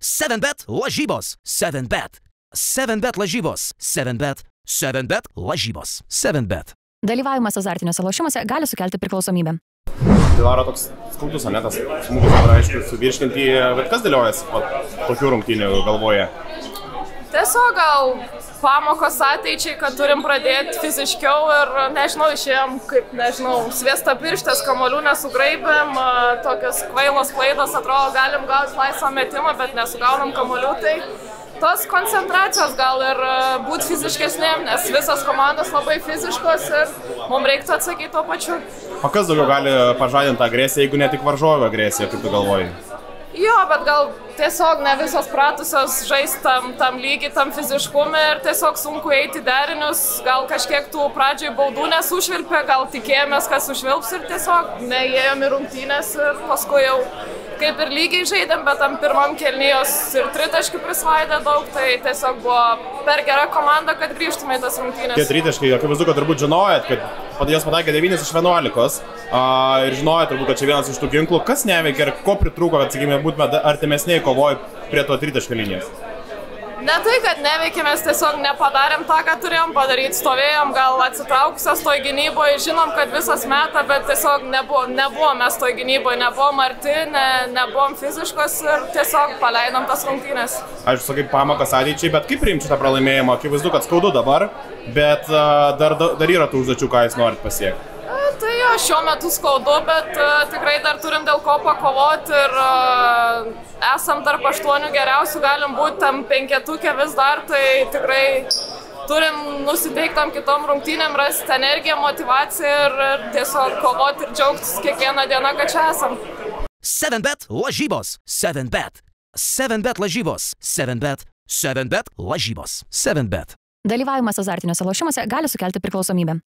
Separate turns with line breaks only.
7bet lažybos. 7bet. 7bet lažybos. 7bet. 7bet lažybos. 7bet.
Dalyvavimas azartiniuose lošimuose gali sukelti priklausomybę.
Tai Laura toks skaudus, ne tas smūgis, dabar aišku, suvirškinti, bet kas dėliojasi po tokių rungtynių galvoje?
Tiesiog gal pamokos ateičiai, kad turim pradėti fiziškiau ir, nežinau, išėjom kaip, nežinau, sviesta pirštės, kamuolių nesugraibėm, tokios kvailos klaidos, atrodo, galim gauti laisvą metimą, bet nesugaunam kamuolių, tai tos koncentracijos gal ir būti fiziškesnėm, nes visas komandos labai fiziškos ir mums reiktų atsakyti tuo pačiu.
O kas daugiau gali pažadinti agresiją, jeigu ne tik varžovio agresiją, kaip tu galvoji?
Jo, bet gal tiesiog ne visos pratusios žaisti tam lygiai, tam fiziškumui ir tiesiog sunku eiti derinius, gal kažkiek tų pradžioj baudų nesušvilpė, gal tikėjomės, kas sušvilps ir tiesiog neėjom į rungtynės ir paskui jau kaip ir lygiai žaidėm, bet tam pirmam kėlinijos ir tritaškių prisvaidė daug, tai tiesiog buvo per gera komanda, kad grįžtume į tas rungtynės.
Tie tritaškai, akivaizdu, kad turbūt žinojat, kad jos pataikė 9 iš 11 ir žinojat turbūt, kad čia vienas iš tų ginklų. Kas neveikia ir ko pritrūko, kad, sakykime, būtume artimesniai kovoj prie to tritaškio linijos?
Ne tai, kad neveikėm, mes tiesiog nepadarėm tą, ką turėjom padaryti, stovėjom gal atsitraukusios toj gynyboje, žinom, kad visas meta, bet tiesiog nebuvom mes toj gynyboje, nebuvom arti, nebuvom fiziškos ir tiesiog paleidom tas rungtynės.
Aš sakai pamokas ateičiai, bet kaip priimti šitą pralaimėjimą? Akivaizdu, kad skaudu dabar, bet dar yra tų užduočių, ką jūs norit pasiekti.
Tai jo, šiuo metu skaudu, bet tikrai dar turim dėl ko pakovoti ir esam tarp 8 geriausių, galim būti tam 5-tuke vis dar, tai tikrai turim nusiteiktam kitom rungtynėm, rasti energiją, motivaciją ir tiesiog kovoti ir džiaugtis kiekvieną dieną, kad čia esam.
7bet lažybos. 7bet. 7bet lažybos. 7bet. 7bet lažybos. 7bet.
Dalyvavimas azartiniuose lošimuose gali sukelti priklausomybę.